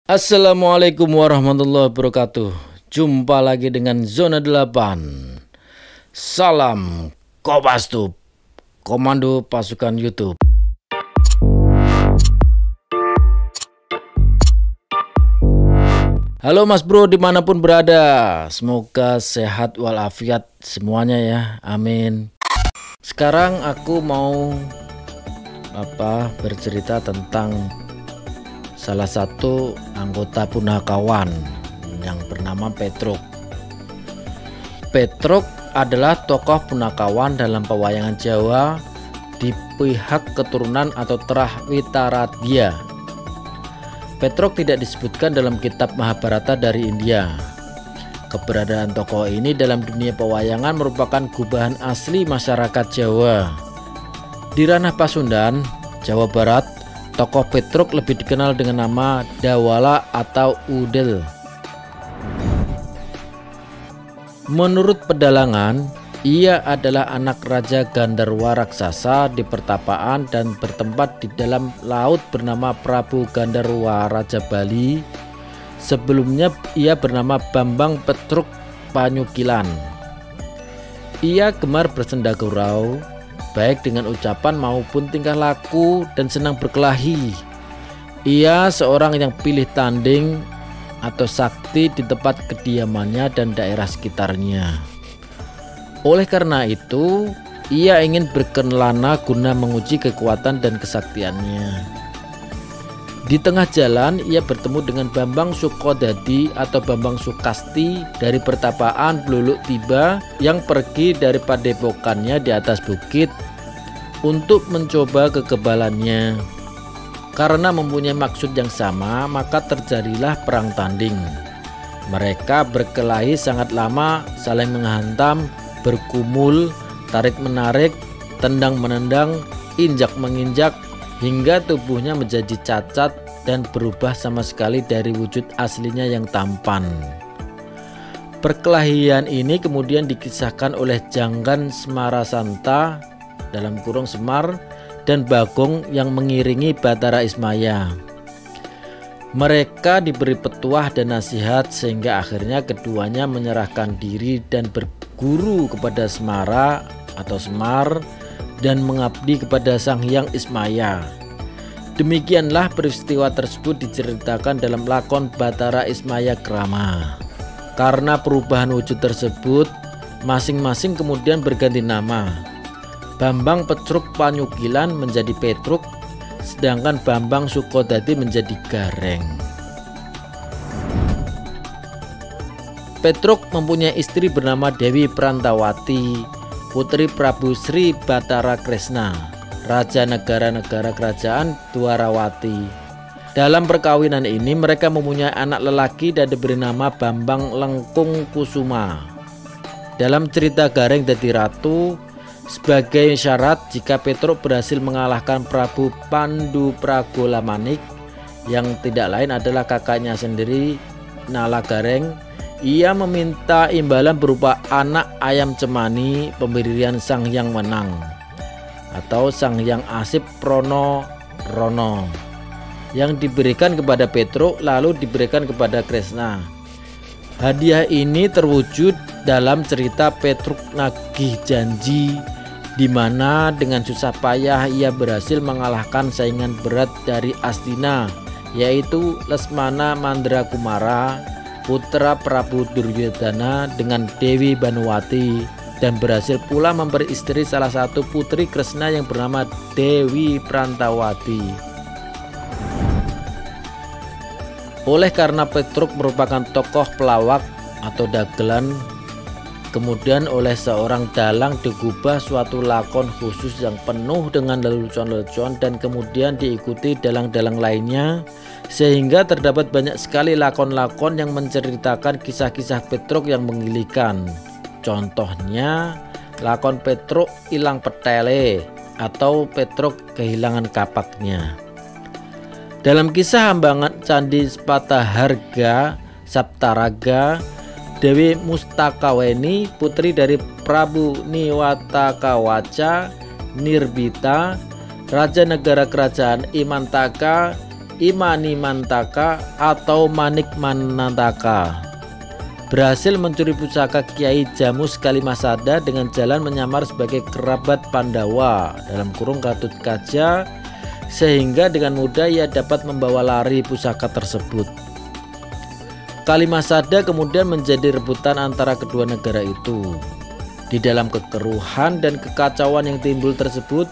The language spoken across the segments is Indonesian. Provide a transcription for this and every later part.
Assalamualaikum warahmatullahi wabarakatuh. Jumpa lagi dengan Zona 8. Salam Kopassus, Komando Pasukan YouTube. Halo Mas Bro dimanapun berada, semoga sehat walafiat semuanya ya, amin. Sekarang aku mau bercerita tentang salah satu anggota Punakawan yang bernama Petruk. Petruk adalah tokoh Punakawan dalam pewayangan Jawa di pihak keturunan atau Terah Witaradya. Petruk tidak disebutkan dalam kitab Mahabharata dari India. Keberadaan tokoh ini dalam dunia pewayangan merupakan gubahan asli masyarakat Jawa. Di ranah Pasundan, Jawa Barat, tokoh Petruk lebih dikenal dengan nama Dawala atau Udel. Menurut pedalangan, ia adalah anak Raja Gandarwa Raksasa di pertapaan dan bertempat di dalam laut bernama Prabu Gandarwa Raja Bali. Sebelumnya ia bernama Bambang Petruk Panyukilan. Ia gemar bersenda gurau, baik dengan ucapan maupun tingkah laku, dan senang berkelahi. Ia seorang yang pilih tanding atau sakti di tempat kediamannya dan daerah sekitarnya. Oleh karena itu, ia ingin berkelana guna menguji kekuatan dan kesaktiannya. Di tengah jalan, ia bertemu dengan Bambang Sukodadi atau Bambang Sukasti dari pertapaan Bluluk Tiba yang pergi dari padepokannya di atas bukit untuk mencoba kekebalannya. Karena mempunyai maksud yang sama, maka terjadilah perang tanding. Mereka berkelahi sangat lama, saling menghantam, berkumul, tarik-menarik, tendang-menendang, injak-menginjak, hingga tubuhnya menjadi cacat dan berubah sama sekali dari wujud aslinya yang tampan. Perkelahian ini kemudian dikisahkan oleh Janggan Semarasanta dalam kurung Semar dan Bagong yang mengiringi Batara Ismaya. Mereka diberi petuah dan nasihat sehingga akhirnya keduanya menyerahkan diri dan berguru kepada Semara atau Semar dan mengabdi kepada Sang Hyang Ismaya. Demikianlah peristiwa tersebut diceritakan dalam lakon Batara Ismaya Krama. Karena perubahan wujud tersebut, masing-masing kemudian berganti nama. Bambang Petruk Panyukilan menjadi Petruk, sedangkan Bambang Sukodadi menjadi Gareng. Petruk mempunyai istri bernama Dewi Prantawati, putri Prabu Sri Batara Kresna, raja negara-negara kerajaan Dwarawati. Dalam perkawinan ini mereka mempunyai anak lelaki dan diberi nama Bambang Lengkung Kusuma. Dalam cerita Gareng Dadi Ratu, sebagai syarat jika Petruk berhasil mengalahkan Prabu Pandu Pragolamanik yang tidak lain adalah kakaknya sendiri Nala Gareng, ia meminta imbalan berupa anak ayam cemani pemberian Sang Hyang Wenang atau Sang Hyang Asip Prono Rono yang diberikan kepada Petruk lalu diberikan kepada Kresna. Hadiah ini terwujud dalam cerita Petruk Nagih Janji, di mana dengan susah payah ia berhasil mengalahkan saingan berat dari Astina, yaitu Lesmana Mandrakumara, putra Prabu Duryodana dengan Dewi Banuwati, dan berhasil pula memberi istri salah satu putri Kresna yang bernama Dewi Prantawati. Oleh karena Petruk merupakan tokoh pelawak atau dagelan, kemudian oleh seorang dalang digubah suatu lakon khusus yang penuh dengan lelucon-lelucon dan kemudian diikuti dalang-dalang lainnya, sehingga terdapat banyak sekali lakon-lakon yang menceritakan kisah-kisah Petruk yang menggilikan. Contohnya lakon Petruk Ilang Petele atau Petruk kehilangan kapaknya. Dalam kisah Hambangan Candi Pataharga Saptaraga, Dewi Mustakaweni, putri dari Prabu Niwatakawaca Nirbita, raja negara kerajaan Imantaka, Imanimantaka atau Manik Manantaka berhasil mencuri pusaka Kiai Jamus Kalimasada dengan jalan menyamar sebagai kerabat Pandawa (Gatotkaca), sehingga dengan mudah ia dapat membawa lari pusaka tersebut. Kalimasada kemudian menjadi rebutan antara kedua negara itu. Di dalam kekeruhan dan kekacauan yang timbul tersebut,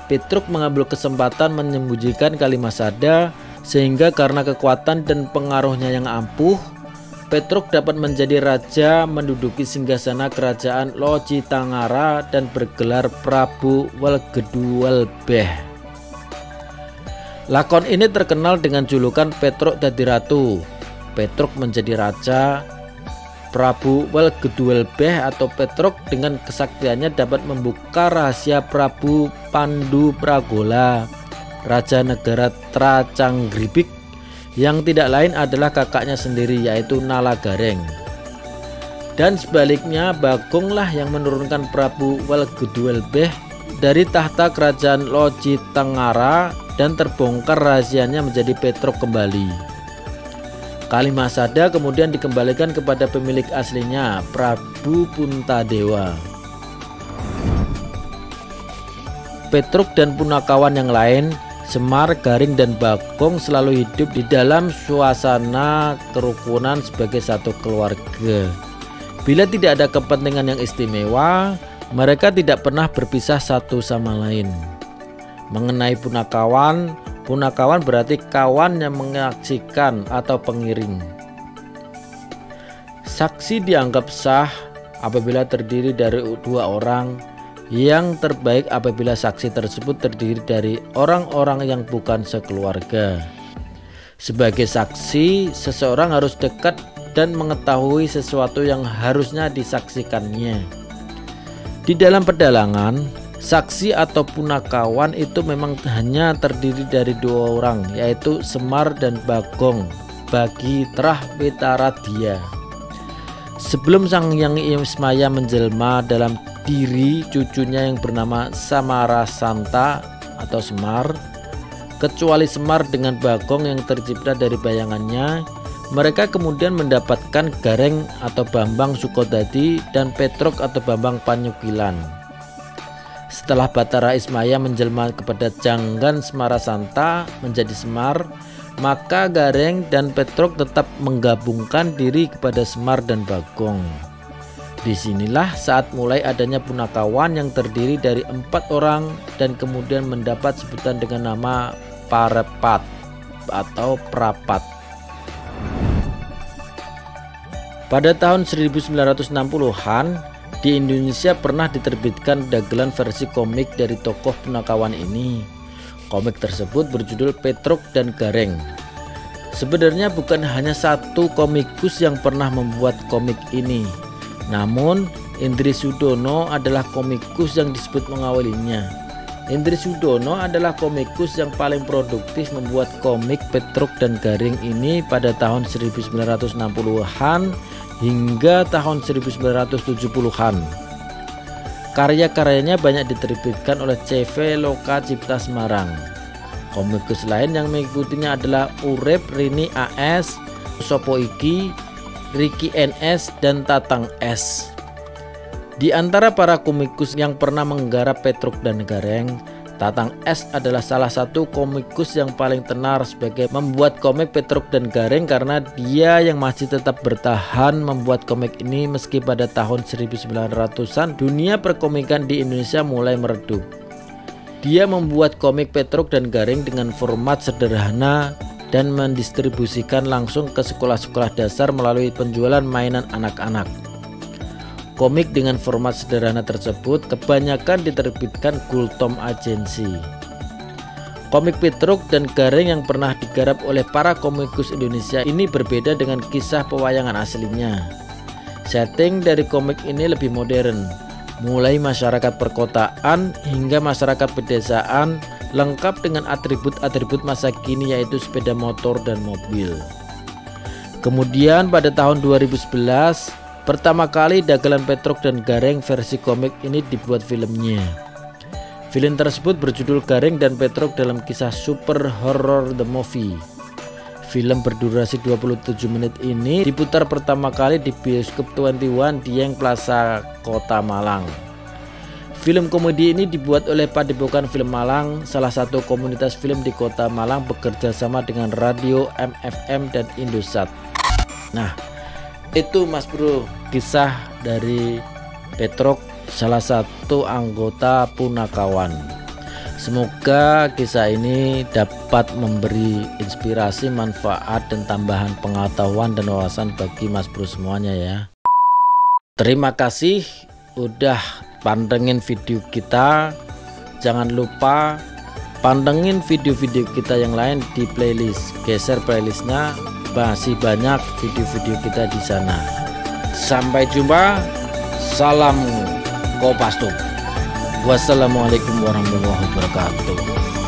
Petruk mengambil kesempatan menyembunyikan Kalimasada, sehingga karena kekuatan dan pengaruhnya yang ampuh, Petruk dapat menjadi raja, menduduki singgasana kerajaan Locitangara dan bergelar Prabu Welgeduwelbeh. Lakon ini terkenal dengan julukan Petruk Dadi Ratu. Petruk menjadi raja, Prabu Welgeduwelbeh atau Petruk dengan kesaktiannya dapat membuka rahasia Prabu Pandupragola, raja negara Tracanggribik, yang tidak lain adalah kakaknya sendiri yaitu Nalagareng. Dan sebaliknya, Bagonglah yang menurunkan Prabu Welgeduwelbeh dari tahta kerajaan Locitangara dan terbongkar rahasianya menjadi Petruk kembali. Kalimasada kemudian dikembalikan kepada pemilik aslinya, Prabu Puntadewa. Petruk dan punakawan yang lain, Semar, Garing, dan Bagong selalu hidup di dalam suasana kerukunan sebagai satu keluarga. Bila tidak ada kepentingan yang istimewa, mereka tidak pernah berpisah satu sama lain. Mengenai punakawan, punakawan berarti kawan yang menyaksikan atau pengiring. Saksi dianggap sah apabila terdiri dari dua orang. Yang terbaik apabila saksi tersebut terdiri dari orang-orang yang bukan sekeluarga. Sebagai saksi, seseorang harus dekat dan mengetahui sesuatu yang harusnya disaksikannya. Di dalam pedalangan, saksi atau punakawan itu memang hanya terdiri dari dua orang, yaitu Semar dan Bagong bagi Trah Witaradia. Sebelum Sang Hyang Ismaya menjelma dalam diri cucunya yang bernama Samarasanta atau Semar, kecuali Semar dengan Bagong yang tercipta dari bayangannya, mereka kemudian mendapatkan Gareng atau Bambang Sukodadi dan Petruk atau Bambang Panyukilan. Setelah Batara Ismaya menjelma kepada Janggan Semarasanta menjadi Semar, maka Gareng dan Petruk tetap menggabungkan diri kepada Semar dan Bagong. Disinilah saat mulai adanya punakawan yang terdiri dari 4 orang dan kemudian mendapat sebutan dengan nama Parepat atau Prapat. Pada tahun 1960-an, di Indonesia pernah diterbitkan dagelan versi komik dari tokoh punakawan ini. Komik tersebut berjudul Petruk dan Gareng. Sebenarnya bukan hanya satu komikus yang pernah membuat komik ini, namun Indri Sudono adalah komikus yang disebut mengawalinya. Indri Sudono adalah komikus yang paling produktif membuat komik Petruk dan Gareng ini pada tahun 1960-an hingga tahun 1970-an. Karya-karyanya banyak diterbitkan oleh CV Loka Cipta Semarang. Komikus lain yang mengikutinya adalah Urip, Rini AS, Sopo Iki, Ricky NS, dan Tatang S. Di antara para komikus yang pernah menggarap Petruk dan Gareng, Tatang S adalah salah satu komikus yang paling tenar sebagai membuat komik Petruk dan Gareng karena dia yang masih tetap bertahan membuat komik ini meski pada tahun 1900-an dunia perkomikan di Indonesia mulai meredup. Dia membuat komik Petruk dan Gareng dengan format sederhana dan mendistribusikan langsung ke sekolah-sekolah dasar melalui penjualan mainan anak-anak. Komik dengan format sederhana tersebut kebanyakan diterbitkan Gultom Agency. Komik Petruk dan Gareng yang pernah digarap oleh para komikus Indonesia ini berbeda dengan kisah pewayangan aslinya. Setting dari komik ini lebih modern, mulai masyarakat perkotaan hingga masyarakat pedesaan, lengkap dengan atribut-atribut masa kini yaitu sepeda motor dan mobil. Kemudian pada tahun 2011, pertama kali dagelan Petruk dan Gareng versi komik ini dibuat filmnya. Film tersebut berjudul Garing dan Petruk dalam kisah Super Horror The Movie. Film berdurasi 27 menit ini diputar pertama kali di bioskop 21 Dieng Plaza, Kota Malang. Film komedi ini dibuat oleh Padepokan Film Malang, salah satu komunitas film di Kota Malang bekerja sama dengan Radio MFM dan Indosat. Nah, itu Mas Bro, kisah dari Petruk, salah satu anggota Punakawan. Semoga kisah ini dapat memberi inspirasi, manfaat, dan tambahan pengetahuan dan wawasan bagi Mas Bro semuanya ya. Terima kasih udah pantengin video kita. Jangan lupa pantengin video-video kita yang lain di playlist. Geser playlistnya, masih banyak video-video kita di sana. Sampai jumpa. Salam Kopastum. Wassalamualaikum warahmatullahi wabarakatuh.